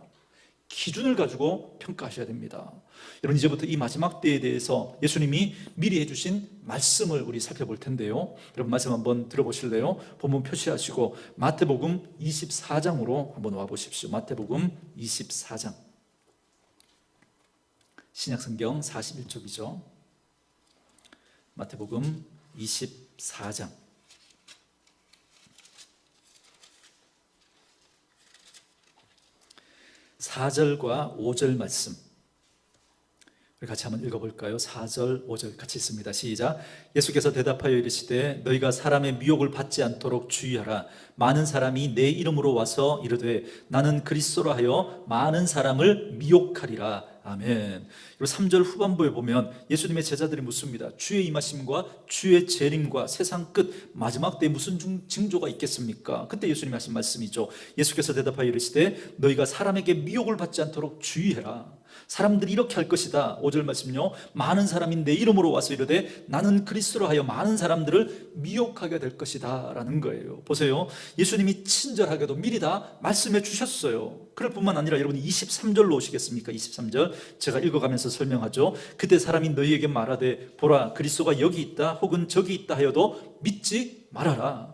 기준을 가지고 평가하셔야 됩니다. 여러분, 이제부터 이 마지막 때에 대해서 예수님이 미리 해주신 말씀을 우리 살펴볼 텐데요. 여러분 말씀 한번 들어보실래요? 본문 표시하시고 마태복음 24장으로 한번 와보십시오. 마태복음 24장, 신약성경 41쪽이죠. 마태복음 24장 4절과 5절 말씀 우리 같이 한번 읽어볼까요? 4절, 5절 같이 읽습니다. 시작. 예수께서 대답하여 이르시되 너희가 사람의 미혹을 받지 않도록 주의하라. 많은 사람이 내 이름으로 와서 이르되 나는 그리스도라 하여 많은 사람을 미혹하리라. 아멘. 그리고 3절 후반부에 보면 예수님의 제자들이 묻습니다. 주의 임하심과 주의 재림과 세상 끝 마지막 때에 무슨 징조가 있겠습니까? 그때 예수님이 하신 말씀이죠. 예수께서 대답하여 이르시되 너희가 사람에게 미혹을 받지 않도록 주의해라. 사람들이 이렇게 할 것이다. 5절 말씀요. 많은 사람이 내 이름으로 와서 이르되 나는 그리스도로 하여 많은 사람들을 미혹하게 될 것이다 라는 거예요. 보세요. 예수님이 친절하게도 미리 다 말씀해 주셨어요. 그럴 뿐만 아니라 여러분 23절로 오시겠습니까? 23절 제가 읽어가면서 설명하죠. 그때 사람이 너희에게 말하되 보라 그리스도가 여기 있다 혹은 저기 있다 하여도 믿지 말아라.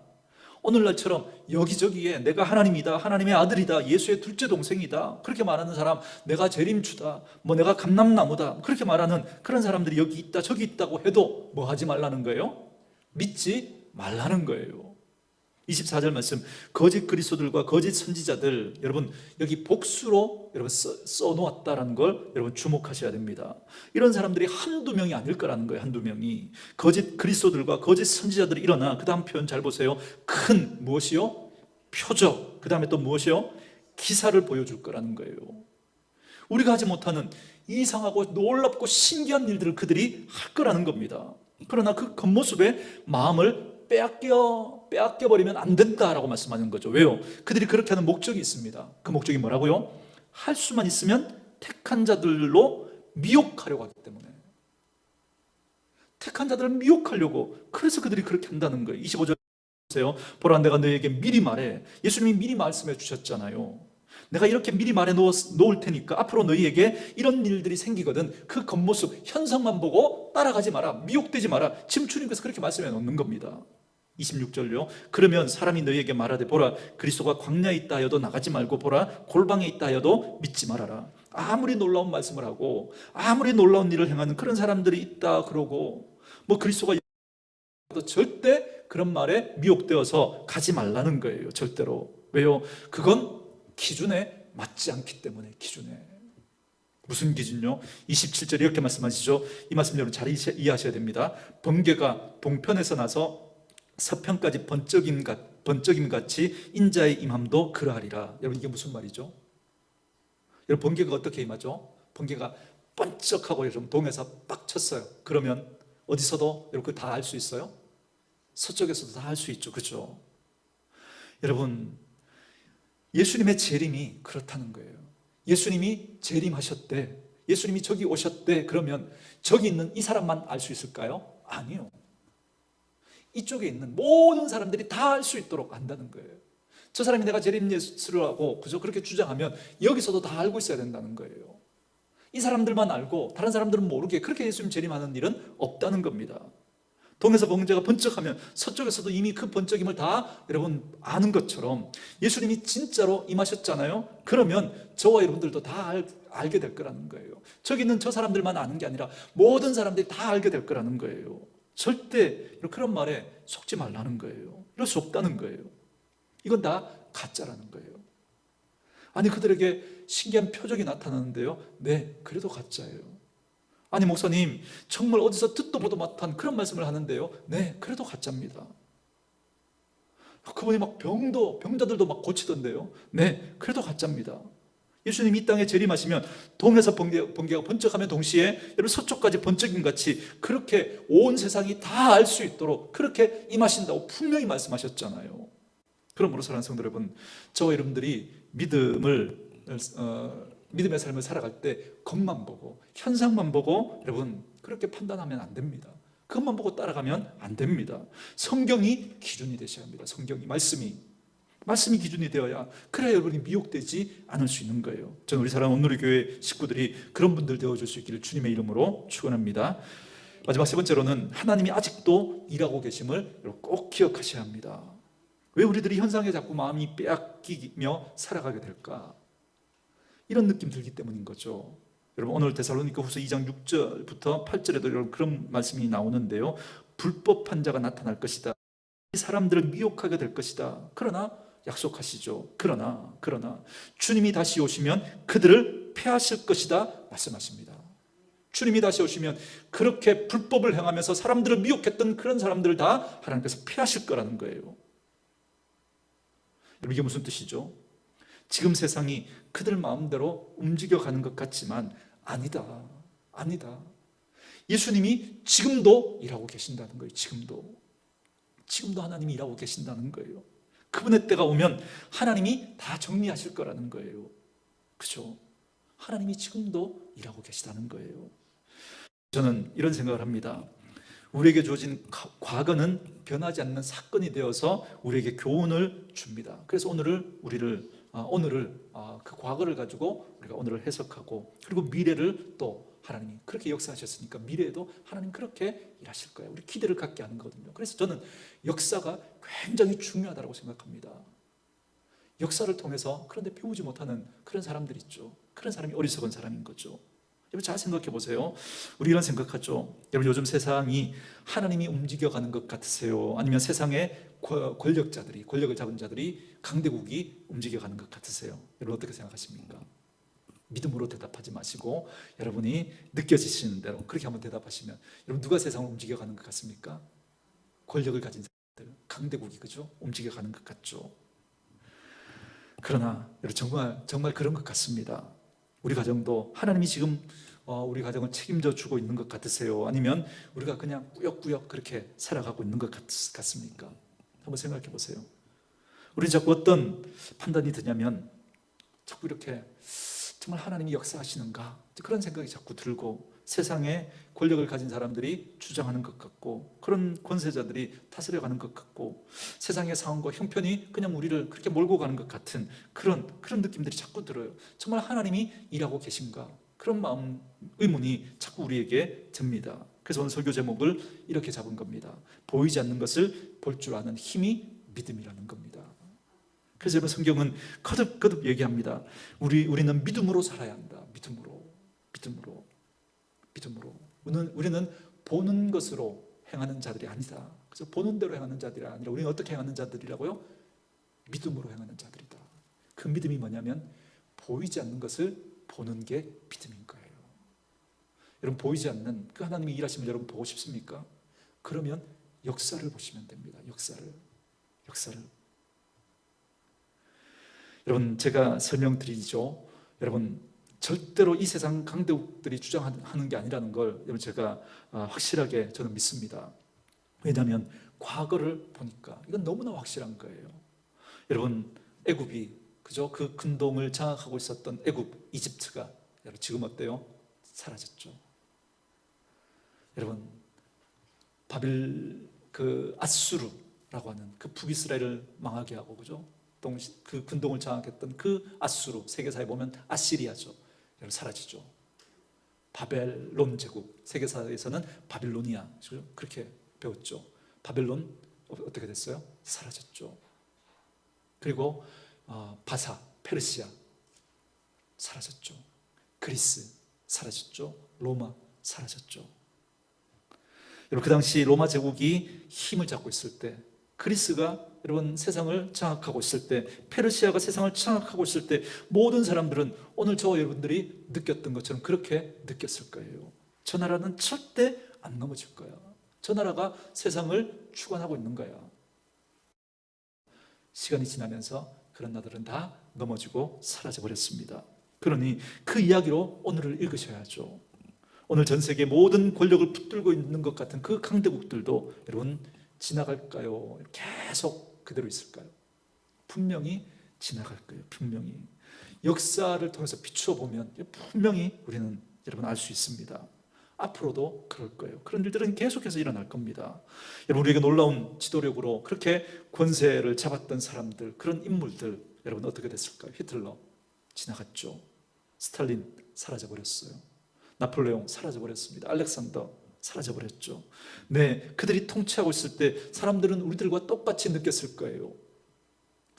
오늘날처럼 여기저기에 내가 하나님이다, 하나님의 아들이다, 예수의 둘째 동생이다 그렇게 말하는 사람, 내가 재림주다, 내가 감람나무다 그렇게 말하는 그런 사람들이 여기 있다 저기 있다고 해도 뭐 하지 말라는 거예요? 믿지 말라는 거예요. 24절 말씀, 거짓 그리스도들과 거짓 선지자들, 여러분 여기 복수로 여러분 써놓았다라는 걸 여러분 주목하셔야 됩니다. 이런 사람들이 한두 명이 아닐 거라는 거예요. 한두 명이. 거짓 그리스도들과 거짓 선지자들이 일어나, 그 다음 표현 잘 보세요. 큰 무엇이요? 표적. 그 다음에 또 무엇이요? 기사를 보여줄 거라는 거예요. 우리가 하지 못하는 이상하고 놀랍고 신기한 일들을 그들이 할 거라는 겁니다. 그러나 그 겉모습에 마음을 빼앗겨버리면 안 된다라고 말씀하는 거죠. 왜요? 그들이 그렇게 하는 목적이 있습니다. 그 목적이 뭐라고요? 할 수만 있으면 택한 자들로 미혹하려고 하기 때문에, 택한 자들을 미혹하려고, 그래서 그들이 그렇게 한다는 거예요. 25절 보세요. 보라 내가 너희에게 미리 말해. 예수님이 미리 말씀해 주셨잖아요. 내가 이렇게 미리 말해 놓을 테니까 앞으로 너희에게 이런 일들이 생기거든 그 겉모습 현상만 보고 따라가지 마라, 미혹되지 마라. 지금 주님께서 그렇게 말씀해 놓는 겁니다. 26절요. 그러면 사람이 너희에게 말하되 보라 그리스도가 광야에 있다 하여도 나가지 말고 보라 골방에 있다 하여도 믿지 말아라. 아무리 놀라운 말씀을 하고 아무리 놀라운 일을 행하는 그런 사람들이 있다 그러고 그리스도가 절대 그런 말에 미혹되어서 가지 말라는 거예요. 절대로. 왜요? 그건 기준에 맞지 않기 때문에. 기준에. 무슨 기준요? 27절 이렇게 말씀하시죠. 이 말씀 여러분 잘 이해하셔야 됩니다. 번개가 동편에서 나서 서편까지 번쩍임같이 인자의 임함도 그러하리라. 여러분 이게 무슨 말이죠? 여러분 번개가 어떻게 임하죠? 번개가 번쩍하고 여러분 동에서 빡 쳤어요. 그러면 어디서도 여러분 다 알 수 있어요? 서쪽에서도 다 알 수 있죠. 그렇죠? 여러분 예수님의 재림이 그렇다는 거예요. 예수님이 재림하셨대, 예수님이 저기 오셨대. 그러면 저기 있는 이 사람만 알 수 있을까요? 아니요. 이쪽에 있는 모든 사람들이 다 알 수 있도록 안다는 거예요. 저 사람이 내가 재림 예수를 하고 그저 그렇게 주장하면 여기서도 다 알고 있어야 된다는 거예요. 이 사람들만 알고 다른 사람들은 모르게 그렇게 예수님 재림하는 일은 없다는 겁니다. 동에서 번개가 번쩍하면 서쪽에서도 이미 그 번쩍임을 다 여러분 아는 것처럼 예수님이 진짜로 임하셨잖아요. 그러면 저와 여러분들도 다 알게 될 거라는 거예요. 저기 있는 저 사람들만 아는 게 아니라 모든 사람들이 다 알게 될 거라는 거예요. 절대 그런 말에 속지 말라는 거예요. 이럴 수 없다는 거예요. 이건 다 가짜라는 거예요. 아니, 그들에게 신기한 표적이 나타나는데요, 네, 그래도 가짜예요. 아니, 목사님, 정말 어디서 듣도 보도 못한 그런 말씀을 하는데요, 네, 그래도 가짜입니다. 그분이 막 병자들도 막 고치던데요, 네, 그래도 가짜입니다. 예수님이 이 땅에 재림하시면 동에서 번개가 번쩍하면 동시에 여러분 서쪽까지 번쩍임 같이 그렇게 온 세상이 다 알 수 있도록 그렇게 임하신다고 분명히 말씀하셨잖아요. 그러므로 사랑하는 성도 여러분, 저와 여러분들이 믿음의 삶을 살아갈 때 겉만 보고 현상만 보고 여러분 그렇게 판단하면 안 됩니다. 그것만 보고 따라가면 안 됩니다. 성경이 기준이 되셔야 합니다. 성경이, 말씀이 기준이 되어야, 그래야 여러분이 미혹되지 않을 수 있는 거예요. 저는 우리 사랑하는 온누리 교회 식구들이 그런 분들 되어줄 수 있기를 주님의 이름으로 축원합니다. 마지막 세 번째로는 하나님이 아직도 일하고 계심을 꼭 기억하셔야 합니다. 왜 우리들이 현상에 자꾸 마음이 빼앗기며 살아가게 될까? 이런 느낌 들기 때문인 거죠. 여러분, 오늘 데살로니가 후서 2장 6절부터 8절에도 그런 말씀이 나오는데요, 불법한 자가 나타날 것이다, 이 사람들을 미혹하게 될 것이다. 그러나 약속하시죠. 그러나 주님이 다시 오시면 그들을 패하실 것이다 말씀하십니다. 주님이 다시 오시면 그렇게 불법을 행하면서 사람들을 미혹했던 그런 사람들을 다 하나님께서 패하실 거라는 거예요. 여러분, 이게 무슨 뜻이죠? 지금 세상이 그들 마음대로 움직여가는 것 같지만 아니다. 예수님이 지금도 일하고 계신다는 거예요. 지금도 하나님이 일하고 계신다는 거예요. 그분의 때가 오면 하나님이 다 정리하실 거라는 거예요. 그죠? 하나님이 지금도 일하고 계시다는 거예요. 저는 이런 생각을 합니다. 우리에게 주어진 과거는 변하지 않는 사건이 되어서 우리에게 교훈을 줍니다. 그래서 오늘을 그 과거를 가지고 우리가 오늘을 해석하고, 그리고 미래를 또 하나님이 그렇게 역사하셨으니까 미래에도 하나님 그렇게 일하실 거예요. 우리 기대를 갖게 하는 거거든요. 그래서 저는 역사가 굉장히 중요하다고 생각합니다. 역사를 통해서 그런데 배우지 못하는 그런 사람들 있죠. 그런 사람이 어리석은 사람인 거죠. 여러분, 잘 생각해 보세요. 우리 이런 생각하죠. 여러분, 요즘 세상이 하나님이 움직여가는 것 같으세요? 아니면 세상의 권력을 잡은 자들이, 강대국이 움직여가는 것 같으세요? 여러분, 어떻게 생각하십니까? 믿음으로 대답하지 마시고 여러분이 느껴지시는 대로 그렇게 한번 대답하시면, 여러분, 누가 세상을 움직여가는 것 같습니까? 권력을 가진 사람들, 강대국이, 그죠? 움직여가는 것 같죠. 그러나 여러분, 정말 그런 것 같습니다. 우리 가정도 하나님이 지금 우리 가정을 책임져 주고 있는 것 같으세요? 아니면 우리가 그냥 꾸역꾸역 그렇게 살아가고 있는 것 같습니까? 한번 생각해 보세요. 우리 자꾸 어떤 판단이 드냐면, 자꾸 이렇게 정말 하나님이 역사하시는가, 그런 생각이 자꾸 들고, 세상에 권력을 가진 사람들이 주장하는 것 같고, 그런 권세자들이 다스려가는 것 같고, 세상의 상황과 형편이 그냥 우리를 그렇게 몰고 가는 것 같은 그런 느낌들이 자꾸 들어요. 정말 하나님이 일하고 계신가? 그런 마음, 의문이 자꾸 우리에게 듭니다. 그래서 오늘 설교 제목을 이렇게 잡은 겁니다. 보이지 않는 것을 볼 줄 아는 힘이 믿음이라는 겁니다. 그래서 여러분, 성경은 거듭 얘기합니다. 우리는 믿음으로 살아야 한다. 믿음으로. 우리는 보는 것으로 행하는 자들이 아니다. 그래서 보는 대로 행하는 자들이 아니라 우리는 어떻게 행하는 자들이라고요? 믿음으로 행하는 자들이다. 그 믿음이 뭐냐면 보이지 않는 것을 보는 게 믿음인 거예요. 여러분, 보이지 않는 그 하나님이 일하시면 여러분 보고 싶습니까? 그러면 역사를 보시면 됩니다. 역사를. 여러분, 제가 설명드리죠. 여러분, 절대로 이 세상 강대국들이 주장하는 게 아니라는 걸 여러분, 제가 확실하게 저는 믿습니다. 왜냐하면 과거를 보니까 이건 너무나 확실한 거예요. 여러분, 애굽이, 그죠? 그 근동을 장악하고 있었던 애굽, 이집트가 여러분 지금 어때요? 사라졌죠. 여러분, 아수르라고 하는 그 북이스라엘을 망하게 하고, 그죠? 그 근동을 장악했던 그 아수르, 세계사에 보면 아시리아죠. 여러분, 사라지죠. 바벨론 제국, 세계사에서는 바빌로니아, 그렇게 배웠죠. 바벨론 어떻게 됐어요? 사라졌죠. 그리고 바사, 페르시아 사라졌죠. 그리스 사라졌죠. 로마 사라졌죠. 여러분, 그 당시 로마 제국이 힘을 잡고 있을 때, 그리스가 여러분 세상을 장악하고 있을 때, 페르시아가 세상을 장악하고 있을 때, 모든 사람들은 오늘 저와 여러분들이 느꼈던 것처럼 그렇게 느꼈을 거예요. 저 나라는 절대 안 넘어질 거야. 저 나라가 세상을 주관하고 있는 거야. 시간이 지나면서 그런 나라들은 다 넘어지고 사라져 버렸습니다. 그러니 그 이야기로 오늘을 읽으셔야죠. 오늘 전 세계 모든 권력을 붙들고 있는 것 같은 그 강대국들도 여러분 지나갈까요? 계속 그대로 있을까요? 분명히 지나갈 거예요. 분명히. 역사를 통해서 비추어 보면 분명히 우리는 여러분 알 수 있습니다. 앞으로도 그럴 거예요. 그런 일들은 계속해서 일어날 겁니다. 여러분, 우리에게 놀라운 지도력으로 그렇게 권세를 잡았던 사람들, 그런 인물들, 여러분 어떻게 됐을까요? 히틀러 지나갔죠. 스탈린 사라져버렸어요. 나폴레옹 사라져버렸습니다. 알렉산더 사라져버렸죠. 네, 그들이 통치하고 있을 때 사람들은 우리들과 똑같이 느꼈을 거예요.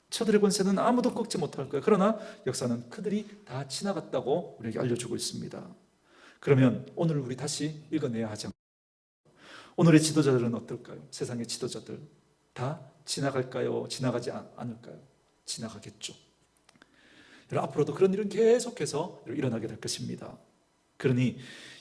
저들의 권세는 아무도 꺾지 못할 거예요. 그러나 역사는 그들이 다 지나갔다고 우리에게 알려주고 있습니다. 그러면 오늘 우리 다시 읽어내야 하지 않을까요? 오늘의 지도자들은 어떨까요? 세상의 지도자들 다 지나갈까요? 지나가지 않을까요? 지나가겠죠. 앞으로도 그런 일은 계속해서 일어나게 될 것입니다. 그러니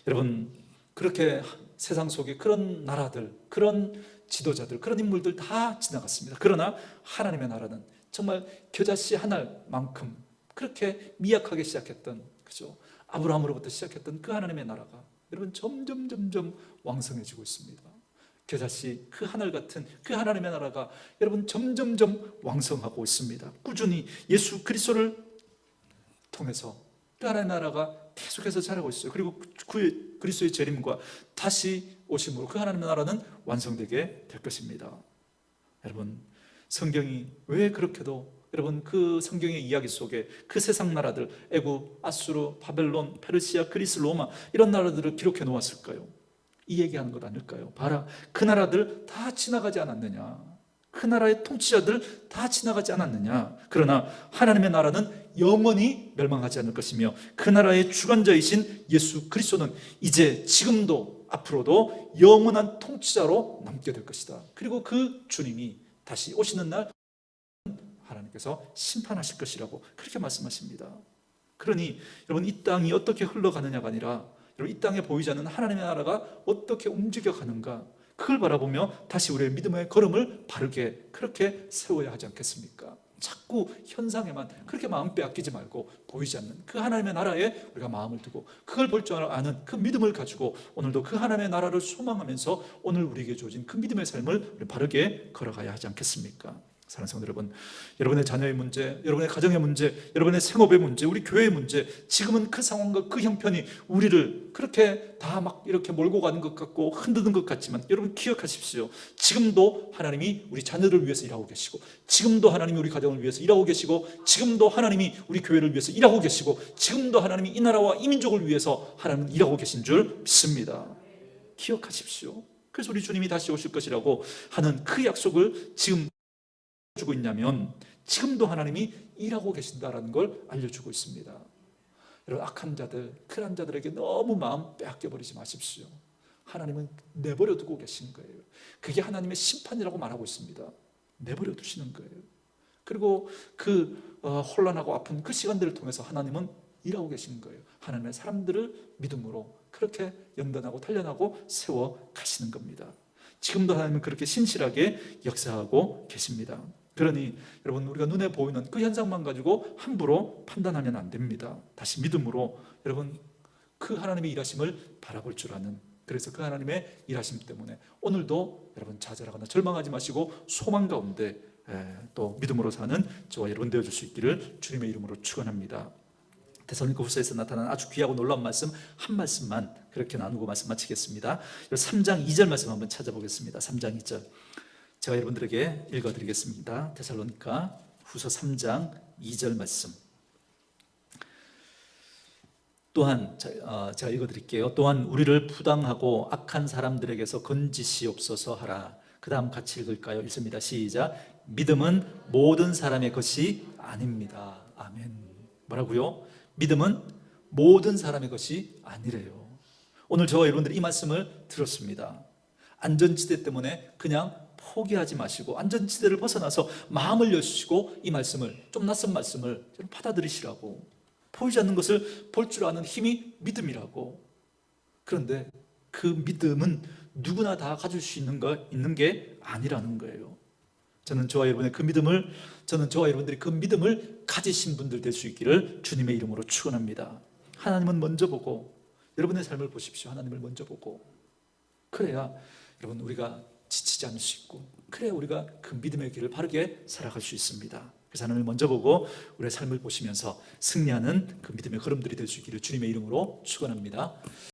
여러분, 그렇게 세상 속에 그런 나라들, 그런 지도자들, 그런 인물들 다 지나갔습니다. 그러나 하나님의 나라는 정말 겨자씨 한 알만큼 그렇게 미약하게 시작했던, 그죠? 아브라함으로부터 시작했던 그 하나님의 나라가 여러분 점점 왕성해지고 있습니다. 겨자씨 그 하늘 같은 그 하나님의 나라가 여러분 점점 왕성하고 있습니다. 꾸준히 예수 그리스도를 통해서 그 하나님의 나라가 계속해서 자라고 있어요. 그리고 그리스도의 재림과 다시 오심으로 그 하나님의 나라는 완성되게 될 것입니다. 여러분, 성경이 왜 그렇게도 여러분 그 성경의 이야기 속에 그 세상 나라들, 애굽, 아수르, 바벨론, 페르시아, 그리스, 로마 이런 나라들을 기록해 놓았을까요? 이 얘기하는 것 아닐까요? 봐라, 그 나라들 다 지나가지 않았느냐? 그 나라의 통치자들 다 지나가지 않았느냐? 그러나 하나님의 나라는 영원히 멸망하지 않을 것이며 그 나라의 주관자이신 예수 그리스도는 이제 지금도 앞으로도 영원한 통치자로 남게 될 것이다. 그리고 그 주님이 다시 오시는 날 하나님께서 심판하실 것이라고 그렇게 말씀하십니다. 그러니 여러분, 이 땅이 어떻게 흘러가느냐가 아니라 여러분, 이 땅에 보이지 않는 하나님의 나라가 어떻게 움직여가는가, 그걸 바라보며 다시 우리의 믿음의 걸음을 바르게 그렇게 세워야 하지 않겠습니까? 자꾸 현상에만 그렇게 마음 빼앗기지 말고 보이지 않는 그 하나님의 나라에 우리가 마음을 두고 그걸 볼 줄 아는 그 믿음을 가지고 오늘도 그 하나님의 나라를 소망하면서 오늘 우리에게 주어진 그 믿음의 삶을 우리 바르게 걸어가야 하지 않겠습니까? 사랑하는 성도 여러분, 여러분의 자녀의 문제, 여러분의 가정의 문제, 여러분의 생업의 문제, 우리 교회의 문제, 지금은 그 상황과 그 형편이 우리를 그렇게 다 막 이렇게 몰고 가는 것 같고 흔드는 것 같지만 여러분 기억하십시오. 지금도 하나님이 우리 자녀를 위해서 일하고 계시고, 지금도 하나님이 우리 가정을 위해서 일하고 계시고, 지금도 하나님이 우리 교회를 위해서 일하고 계시고, 지금도 하나님이 이 나라와 이 민족을 위해서 하나님은 일하고 계신 줄 믿습니다. 기억하십시오. 그래서 우리 주님이 다시 오실 것이라고 하는 그 약속을 지금 주고 있냐면 지금도 하나님이 일하고 계신다라는 걸 알려주고 있습니다. 여러분, 악한 자들, 큰한 자들에게 너무 마음 빼앗겨버리지 마십시오. 하나님은 내버려 두고 계신 거예요. 그게 하나님의 심판이라고 말하고 있습니다. 내버려 두시는 거예요. 그리고 그 혼란하고 아픈 그 시간들을 통해서 하나님은 일하고 계신 거예요. 하나님의 사람들을 믿음으로 그렇게 연단하고 단련하고 세워 가시는 겁니다. 지금도 하나님은 그렇게 신실하게 역사하고 계십니다. 그러니 여러분, 우리가 눈에 보이는 그 현상만 가지고 함부로 판단하면 안 됩니다. 다시 믿음으로 여러분 그 하나님의 일하심을 바라볼 줄 아는, 그래서 그 하나님의 일하심 때문에 오늘도 여러분 좌절하거나 절망하지 마시고 소망 가운데 또 믿음으로 사는 저와 여러분 되어줄 수 있기를 주님의 이름으로 축원합니다. 데살로니가 후서에서 나타난 아주 귀하고 놀라운 말씀 한 말씀만 그렇게 나누고 말씀 마치겠습니다. 3장 2절 말씀 한번 찾아보겠습니다. 3장 2절 제가 여러분들에게 읽어드리겠습니다. 데살로니가 후서 3장 2절 말씀. 또한 제가 읽어드릴게요. 또한 우리를 부당하고 악한 사람들에게서 건지시옵소서 하라. 그 다음 같이 읽을까요? 읽습니다. 시작. 믿음은 모든 사람의 것이 아닙니다. 아멘. 뭐라고요? 믿음은 모든 사람의 것이 아니래요. 오늘 저와 여러분들이 이 말씀을 들었습니다. 안전지대 때문에 그냥 포기하지 마시고 안전지대를 벗어나서 마음을 여시고 이 말씀을, 좀 낯선 말씀을 받아들이시라고. 보이지 않는 것을 볼 줄 아는 힘이 믿음이라고. 그런데 그 믿음은 누구나 다 가질 수 있는 게 아니라는 거예요. 저는 저와 여러분들이 그 믿음을 가지신 분들 될 수 있기를 주님의 이름으로 축원합니다. 하나님은 먼저 보고, 여러분의 삶을 보십시오. 하나님을 먼저 보고, 그래야 여러분 우리가 지치지 않을 수 있고, 그래야 우리가 그 믿음의 길을 바르게 살아갈 수 있습니다. 그래서 하나님을 먼저 보고 우리의 삶을 보시면서 승리하는 그 믿음의 걸음들이 될 수 있기를 주님의 이름으로 축원합니다.